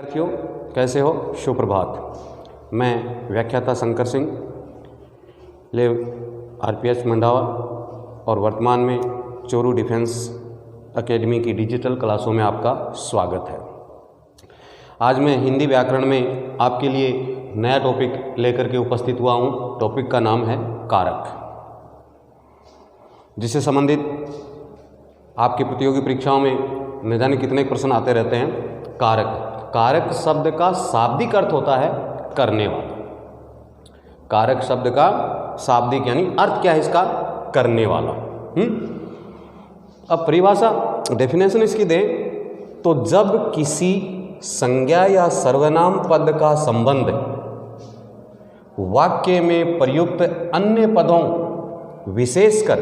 साथियों, कैसे हो? शुभ प्रभात। मैं व्याख्याता शंकर सिंह ले आरपीएच मंडावा और वर्तमान में चोरू डिफेंस एकेडमी की डिजिटल क्लासों में आपका स्वागत है। आज मैं हिंदी व्याकरण में आपके लिए नया टॉपिक लेकर के उपस्थित हुआ हूँ। टॉपिक का नाम है कारक, जिससे संबंधित आपकी प्रतियोगी परीक्षाओं में न जाने कितने प्रश्न आते रहते हैं। कारक शब्द का शाब्दिक अर्थ होता है करने वाला। कारक शब्द का शाब्दिक यानी अर्थ क्या है इसका? करने वाला। अब परिभाषा डेफिनेशन इसकी दें तो जब किसी संज्ञा या सर्वनाम पद का संबंध वाक्य में प्रयुक्त अन्य पदों विशेषकर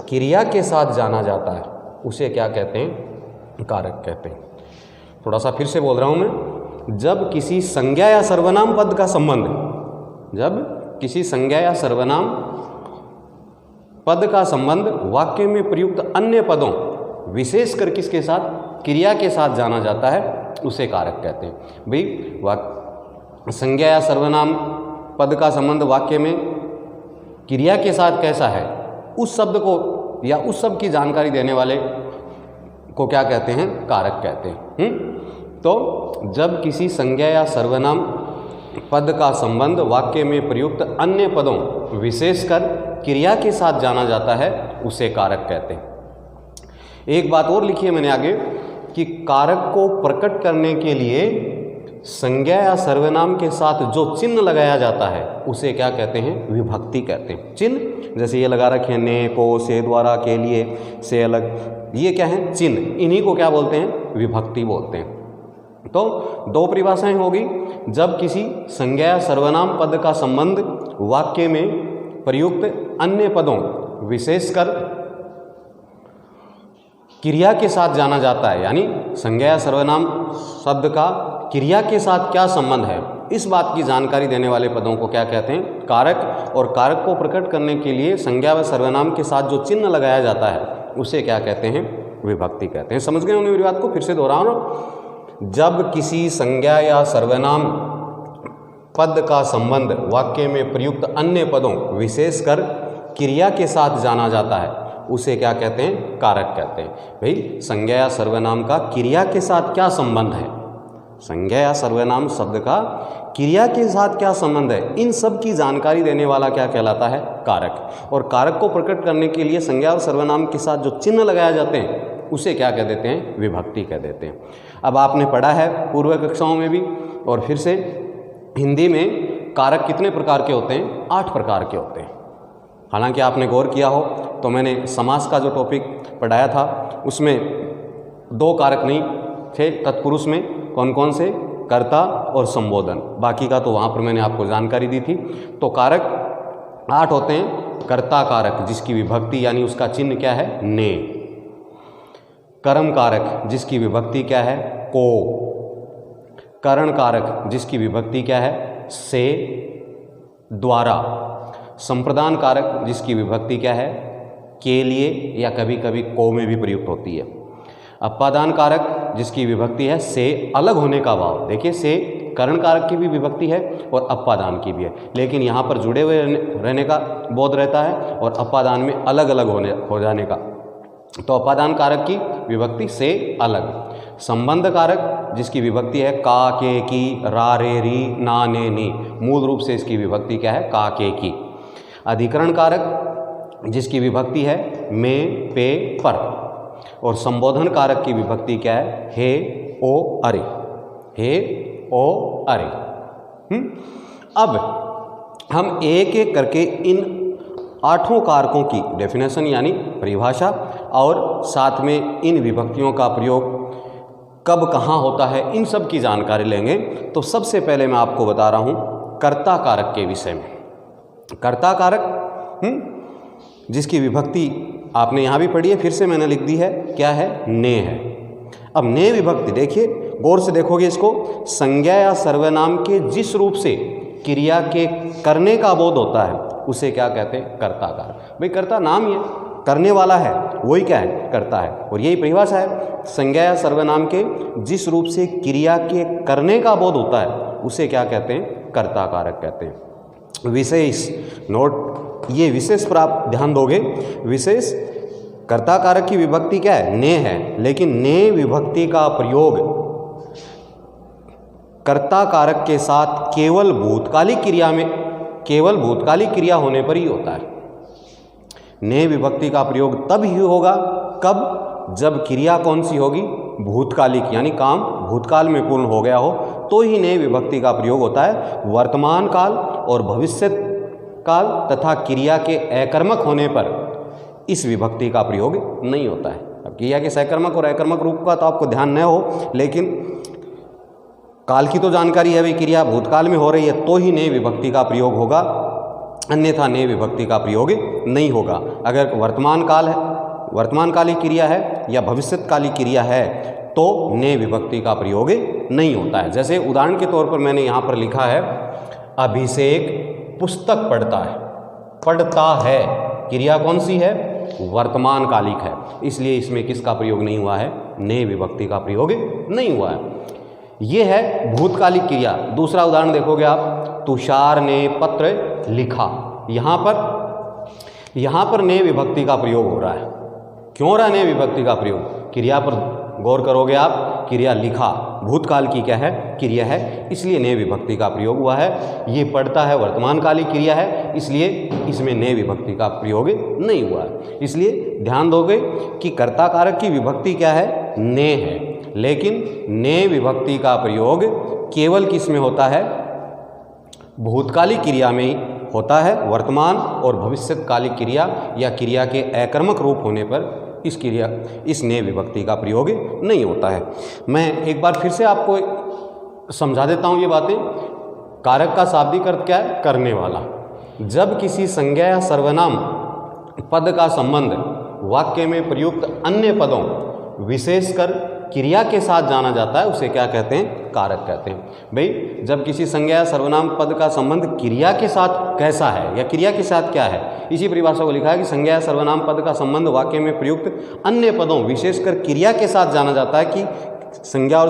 क्रिया के साथ जाना जाता है, उसे क्या कहते हैं? कारक कहते हैं। थोड़ा सा फिर से बोल रहा हूं मैं। जब किसी संज्ञा या सर्वनाम पद का संबंध, जब किसी संज्ञा या सर्वनाम पद का संबंध वाक्य में प्रयुक्त अन्य पदों विशेषकर किसके साथ? क्रिया के साथ जाना जाता है, उसे कारक कहते हैं। भाई संज्ञा या सर्वनाम पद का संबंध वाक्य में क्रिया के साथ कैसा है, उस शब्द को या उस शब्द की जानकारी देने वाले को क्या कहते हैं? कारक कहते हैं। तो जब किसी संज्ञा या सर्वनाम पद का संबंध वाक्य में प्रयुक्त अन्य पदों विशेषकर क्रिया के साथ जाना जाता है, उसे कारक कहते हैं। एक बात और लिखी है मैंने आगे कि कारक को प्रकट करने के लिए संज्ञा या सर्वनाम के साथ जो चिन्ह लगाया जाता है, उसे क्या कहते हैं? विभक्ति कहते हैं। चिन्ह जैसे ये लगा रखे हैं, ने, को, से, द्वारा, के लिए, से अलग, ये क्या है? चिन्ह। इन्हीं को क्या बोलते हैं? विभक्ति बोलते हैं। तो दो परिभाषाएं होगी। जब किसी संज्ञा या सर्वनाम पद का संबंध वाक्य में प्रयुक्त अन्य पदों विशेषकर क्रिया के साथ जाना जाता है, यानी संज्ञा या सर्वनाम शब्द का क्रिया के साथ क्या संबंध है, इस बात की जानकारी देने वाले पदों को क्या कहते हैं? कारक। और कारक को प्रकट करने के लिए संज्ञा व सर्वनाम के साथ जो चिन्ह लगाया जाता है, उसे क्या कहते हैं? विभक्ति कहते हैं। समझ गए होंगे मेरी बात को? फिर से दोहराओ ना। जब किसी संज्ञा या सर्वनाम पद का संबंध वाक्य में प्रयुक्त अन्य पदों विशेषकर क्रिया के साथ जाना जाता है, उसे क्या कहते हैं? कारक कहते हैं। भाई संज्ञा या सर्वनाम का क्रिया के साथ क्या संबंध है, संज्ञा या सर्वनाम शब्द का क्रिया के साथ क्या संबंध है, इन सब की जानकारी देने वाला क्या कहलाता है? कारक। और कारक को प्रकट करने के लिए संज्ञा और सर्वनाम के साथ जो चिन्ह लगाए जाते हैं, उसे क्या कह देते हैं? विभक्ति कह देते हैं। अब आपने पढ़ा है पूर्व कक्षाओं में भी और फिर से हिंदी में कारक कितने प्रकार के होते हैं? 8 प्रकार के होते हैं। हालांकि आपने गौर किया हो तो मैंने समास का जो टॉपिक पढ़ाया था उसमें 2 कारक नहीं थे तत्पुरुष में। कौन कौन से? कर्ता और संबोधन। बाकी का तो वहाँ पर मैंने आपको जानकारी दी थी। तो कारक 8 होते हैं। कर्ता कारक जिसकी विभक्ति यानी उसका चिन्ह क्या है? ने। कर्म कारक जिसकी विभक्ति क्या है? को। करण कारक जिसकी विभक्ति क्या है? से, द्वारा। संप्रदान कारक जिसकी विभक्ति क्या है? के लिए, या कभी कभी को में भी प्रयुक्त होती है। अपादान कारक जिसकी विभक्ति है से अलग होने का भाव। देखिए, से करण कारक की भी विभक्ति है और अपादान की भी है, लेकिन यहाँ पर जुड़े हुए रहने का बोध रहता है और अपादान में अलग अलग हो जाने का। तो अपादान कारक की विभक्ति से अलग। संबंध कारक जिसकी विभक्ति है का, के, की, रा, रे, री, ना, ने, नी। मूल रूप से इसकी विभक्ति क्या है? का, के, की। अधिकरण कारक जिसकी विभक्ति है में, पे, पर। और संबोधन कारक की विभक्ति क्या है? हे, ओ, अरे। हे, ओ, अरे। अब हम एक एक करके इन 8 कारकों की डेफिनेशन यानी परिभाषा और साथ में इन विभक्तियों का प्रयोग कब कहाँ होता है, इन सब की जानकारी लेंगे। तो सबसे पहले मैं आपको बता रहा हूँ कर्ता कारक के विषय में। कर्ता कारक जिसकी विभक्ति आपने यहाँ भी पढ़ी है, फिर से मैंने लिख दी है, क्या है? ने है। अब ने विभक्ति देखिए, गौर से देखोगे इसको, संज्ञा या सर्वनाम के जिस रूप से क्रिया के करने का बोध होता है, उसे क्या कहते हैं? कर्ता कारक। भाई कर्ता नाम ही है, करने वाला है वही क्या है, करता है। और यही परिभाषा है, संज्ञा या सर्वनाम के जिस रूप से क्रिया के करने का बोध होता है उसे क्या कहते हैं, कर्ता कारक कहते हैं। विशेष नोट, ये विशेष पर आप ध्यान दोगे, विशेष कर्ता कारक की विभक्ति क्या है, ने है, लेकिन ने विभक्ति का प्रयोग कर्ता कारक के साथ केवल भूतकालिक क्रिया में, केवल भूतकालिक क्रिया होने पर ही होता है। ने विभक्ति का प्रयोग तब ही होगा, कब, जब क्रिया कौन सी होगी, भूतकालिक, यानी काम भूतकाल में पूर्ण हो गया हो तो ही ने विभक्ति का प्रयोग होता है। वर्तमान काल और भविष्य काल तथा क्रिया के अकर्मक होने पर इस विभक्ति का प्रयोग नहीं होता है। अब क्रिया के सकर्मक और अकर्मक रूप का तो आपको ध्यान न हो, लेकिन काल की तो जानकारी है, भाई क्रिया भूतकाल में हो रही है तो ही ने विभक्ति का प्रयोग होगा, अन्यथा ने विभक्ति का प्रयोग नहीं होगा। अगर वर्तमान काल है, वर्तमानकालिक क्रिया है या भविष्यकालिक क्रिया है तो ने विभक्ति का प्रयोग नहीं होता है। जैसे उदाहरण के तौर पर मैंने यहाँ पर लिखा है, अभिषेक पुस्तक पढ़ता है, पढ़ता है, क्रिया कौन सी है, वर्तमानकालिक है, इसलिए इसमें किसका प्रयोग नहीं हुआ है, ने विभक्ति का प्रयोग नहीं हुआ है। ये है भूतकालिक क्रिया। दूसरा उदाहरण देखोगे आप, तुषार ने पत्र लिखा, यहाँ पर ने विभक्ति का प्रयोग हो रहा है। क्यों रहा ने विभक्ति का प्रयोग, क्रिया पर गौर करोगे आप, क्रिया लिखा भूतकाल की क्या है, क्रिया है, इसलिए ने विभक्ति का प्रयोग हुआ है। ये पढ़ता है वर्तमानकालिक क्रिया है, इसलिए इसमें ने विभक्ति का प्रयोग नहीं हुआ है। इसलिए ध्यान दोगे कि कर्ता कारक की विभक्ति क्या है, ने है, लेकिन ने विभक्ति का प्रयोग केवल किस में होता है, भूतकालिक क्रिया में ही होता है। वर्तमान और भविष्यकालिक क्रिया या क्रिया के अकर्मक रूप होने पर इस ने विभक्ति का प्रयोग नहीं होता है। मैं एक बार फिर से आपको समझा देता हूँ ये बातें। कारक का शाब्दिक अर्थ क्या है, करने वाला। जब किसी संज्ञा या सर्वनाम पद का संबंध वाक्य में प्रयुक्त अन्य पदों विशेषकर क्रिया के साथ जाना जाता है उसे क्या कहते हैं, कारक कहते हैं। भाई जब किसी संज्ञा या सर्वनाम पद का संबंध क्रिया के साथ कैसा है या क्रिया के साथ क्या है, इसी परिभाषा को लिखा है कि संज्ञा या सर्वनाम पद का संबंध वाक्य में प्रयुक्त अन्य पदों विशेषकर क्रिया के साथ जाना जाता है कि संज्ञा और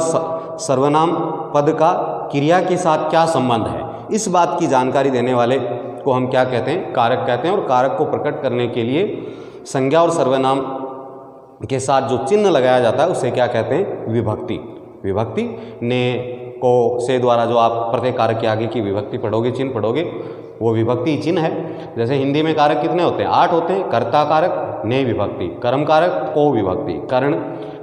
सर्वनाम पद का क्रिया के साथ क्या संबंध है। इस बात की जानकारी देने वाले को हम क्या कहते हैं, कारक कहते हैं। और कारक को प्रकट करने के लिए संज्ञा और सर्वनाम के साथ जो चिन्ह लगाया जाता है उसे क्या कहते हैं, विभक्ति। विभक्ति ने को से द्वारा जो आप प्रत्येक कारक के आगे की विभक्ति पढ़ोगे, चिन्ह पढ़ोगे, वो विभक्ति चिन्ह है। जैसे हिंदी में कारक कितने होते हैं, 8 होते हैं। कर्ता कारक, ने विभक्ति, कर्म कारक, को विभक्ति, कर्ण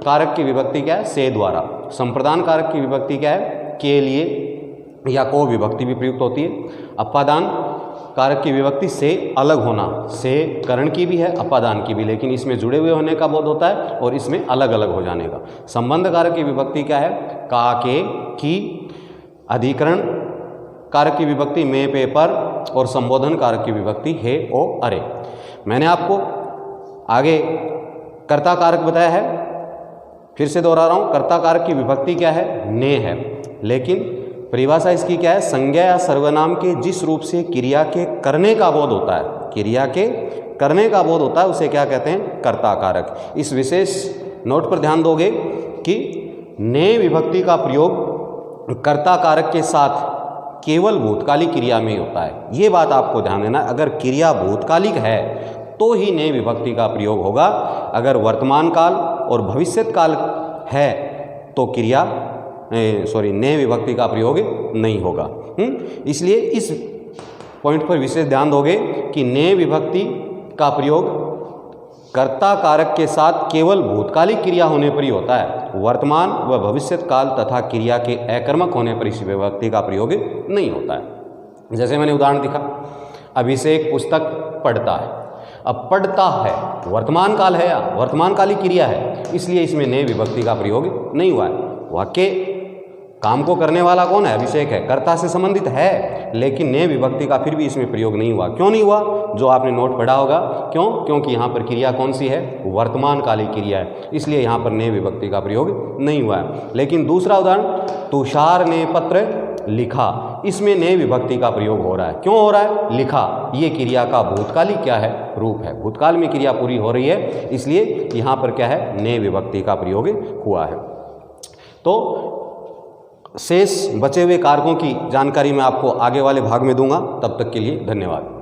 कारक की विभक्ति क्या है, से द्वारा, संप्रदान कारक की विभक्ति क्या है, के लिए या को विभक्ति भी प्रयुक्त होती है। अपादान कारक की विभक्ति से अलग होना, से कर्ण की भी है, अपादान की भी, लेकिन इसमें जुड़े हुए होने का बोध होता है और इसमें अलग अलग हो जाने का। संबंध कारक की विभक्ति क्या है, का, के, की। अधिकरण कारक की विभक्ति में, पे, पर। और संबोधन कारक की विभक्ति हे, ओ, अरे। मैंने आपको आगे कर्ता कारक बताया है, फिर से दोहरा रहा हूँ, कर्ता कारक की विभक्ति क्या है, ने है, लेकिन परिभाषा इसकी क्या है, संज्ञा या सर्वनाम के जिस रूप से क्रिया के करने का बोध होता है, क्रिया के करने का बोध होता है उसे क्या कहते हैं, कर्ता कारक। इस विशेष नोट पर ध्यान दोगे कि ने विभक्ति का प्रयोग कर्ता कारक के साथ केवल भूतकालिक क्रिया में ही होता है। ये बात आपको ध्यान देना, अगर क्रिया भूतकालिक है तो ही ने विभक्ति का प्रयोग होगा। अगर वर्तमान काल और भविष्यत काल है तो क्रिया ने विभक्ति का प्रयोग नहीं होगा। इसलिए इस पॉइंट पर विशेष ध्यान दोगे कि ने विभक्ति का प्रयोग कर्ता कारक के साथ केवल भूतकालिक क्रिया होने पर ही होता है। वर्तमान व भविष्यत काल तथा क्रिया के अकर्मक होने पर इस विभक्ति का प्रयोग नहीं होता है। जैसे मैंने उदाहरण दिखा, अभिषेक पुस्तक पढ़ता है। अब पढ़ता है वर्तमान काल है या वर्तमानकालिक क्रिया है, इसलिए इसमें ने विभक्ति का प्रयोग नहीं हुआ है। वाक्य काम को करने वाला कौन है, अभिषेक है, कर्ता से संबंधित है, लेकिन ने विभक्ति का फिर भी इसमें प्रयोग नहीं हुआ। क्यों नहीं हुआ, जो आपने नोट पढ़ा होगा। क्यों, क्योंकि यहाँ पर क्रिया कौन सी है, वर्तमानकालिक क्रिया है, इसलिए यहाँ पर ने विभक्ति का प्रयोग नहीं हुआ है। लेकिन दूसरा उदाहरण, तुषार ने पत्र लिखा, इसमें ने विभक्ति का प्रयोग हो रहा है। क्यों हो रहा है? लिखा, ये क्रिया का भूतकाली क्या है? रूप है। भूतकाल में क्रिया पूरी हो रही है, इसलिए यहाँ पर क्या है? ने विभक्ति का प्रयोग हुआ है। तो शेष बचे हुए कारकों की जानकारी मैं आपको आगे वाले भाग में दूंगा। तब तक के लिए धन्यवाद।